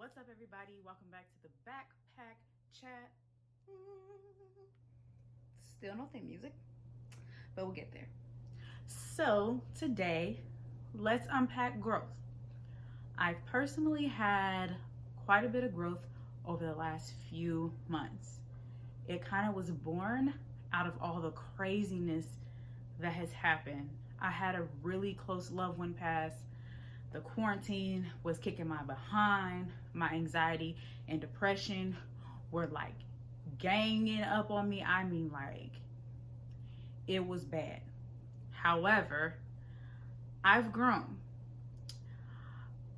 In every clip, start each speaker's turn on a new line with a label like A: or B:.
A: What's up, everybody? Welcome back to the Backpack Chat. Still no theme music, but we'll get there. So, today, let's unpack growth. I've personally had quite a bit of growth over the last few months. It kind of was born out of all the craziness that has happened. I had a really close loved one pass. The quarantine was kicking my behind. My anxiety and depression were like ganging up on me. I mean, like, it was bad. However, I've grown.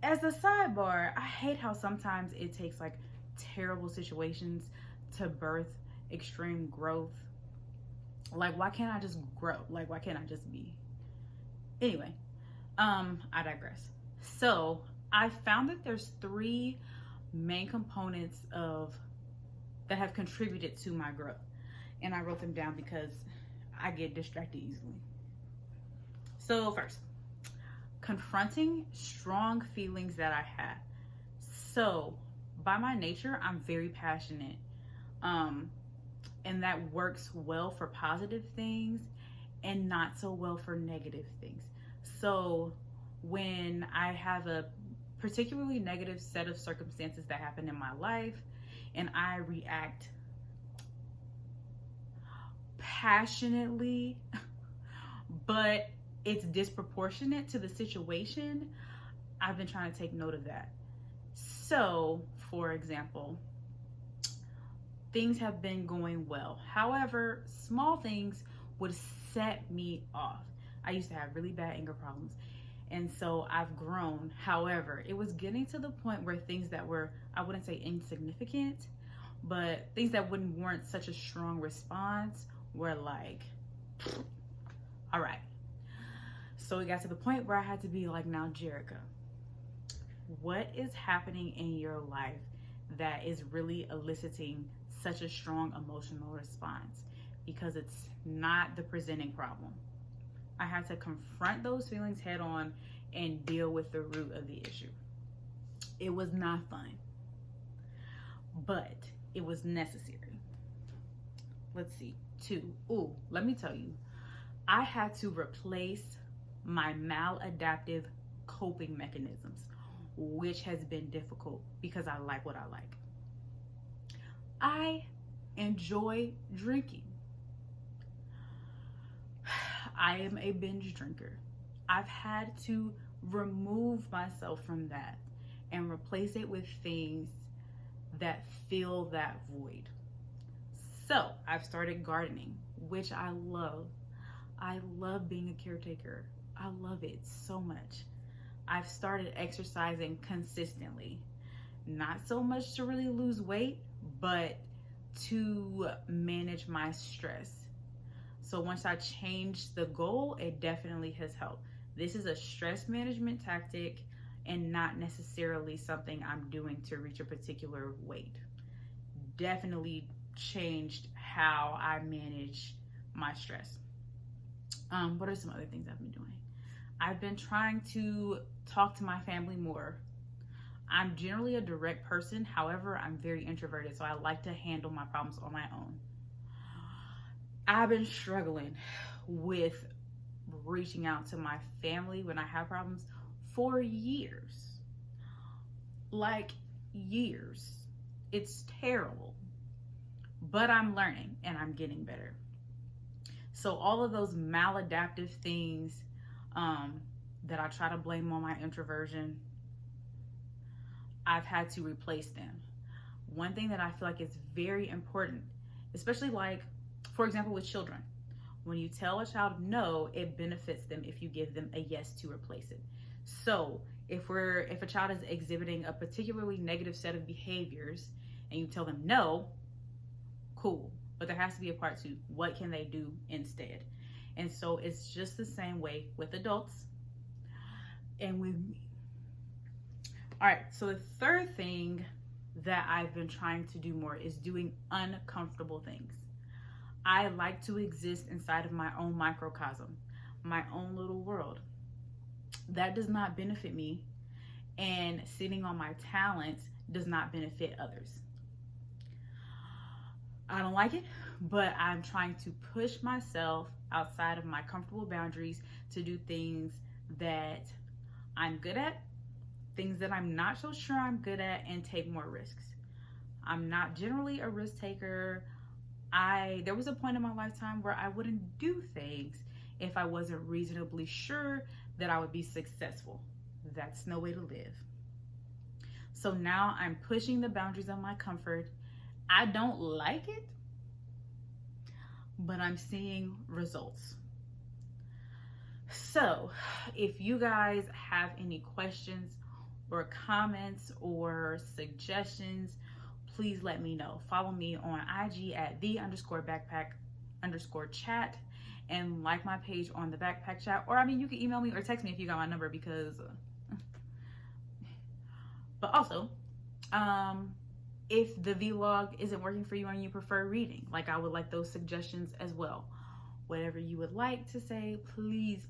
A: As a sidebar, I hate how sometimes it takes like terrible situations to birth extreme growth. Like, why can't I just grow? Like, why can't I just be? Anyway, I digress. So I found that there's three main components that have contributed to my growth. And I wrote them down because I get distracted easily. So first, confronting strong feelings that I have. So by my nature, I'm very passionate. And that works well for positive things and not so well for negative things. So when I have a particularly negative set of circumstances that happen in my life and I react passionately, but it's disproportionate to the situation, I've been trying to take note of that. So, for example, things have been going well. However, small things would set me off. I used to have really bad anger problems. And so I've grown. However, it was getting to the point where things that were, I wouldn't say insignificant, but things that wouldn't warrant such a strong response were like, all right. So it got to the point where I had to be like, now, Jerica, what is happening in your life that is really eliciting such a strong emotional response? Because it's not the presenting problem. I had to confront those feelings head on and deal with the root of the issue. It was not fun, but it was necessary. Let's see. Let me tell you, I had to replace my maladaptive coping mechanisms, which has been difficult because I like what I like. I enjoy drinking. I am a binge drinker. I've had to remove myself from that and replace it with things that fill that void. So I've started gardening, which I love. I love being a caretaker. I love it so much. I've started exercising consistently, not so much to really lose weight, but to manage my stress. So once I changed the goal, it definitely has helped. This is a stress management tactic and not necessarily something I'm doing to reach a particular weight. Definitely changed how I manage my stress. What are some other things I've been doing? I've been trying to talk to my family more. I'm generally a direct person. However, I'm very introverted, so I like to handle my problems on my own. I've been struggling with reaching out to my family when I have problems for years. Like years. It's terrible. But I'm learning and I'm getting better. So all of those maladaptive things that I try to blame on my introversion, I've had to replace them. One thing that I feel like is very important, especially like, for example, with children, when you tell a child no, it benefits them if you give them a yes to replace it. So if a child is exhibiting a particularly negative set of behaviors and you tell them no, cool. But there has to be a part two. What can they do instead? And so it's just the same way with adults and with me. All right, so the third thing that I've been trying to do more is doing uncomfortable things. I like to exist inside of my own microcosm, my own little world. That does not benefit me. And sitting on my talents does not benefit others. I don't like it, but I'm trying to push myself outside of my comfortable boundaries to do things that I'm good at, things that I'm not so sure I'm good at, and take more risks. I'm not generally a risk taker. There was a point in my lifetime where I wouldn't do things if I wasn't reasonably sure that I would be successful. That's no way to live. So now I'm pushing the boundaries of my comfort. I don't like it, but I'm seeing results. So if you guys have any questions or comments or suggestions, please let me know. Follow me on IG at the_backpack_chat and like my page on the backpack chat. Or you can email me or text me if you got my number, because but also if the vlog isn't working for you and you prefer reading, I would like those suggestions as well. Whatever you would like to say, please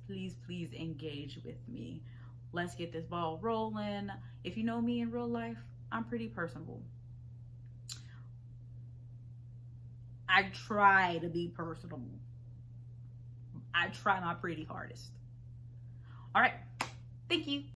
A: engage with me. Let's get this ball rolling. If you know me in real life, I'm pretty personable. I try to be personable. I try my pretty hardest. All right. Thank you.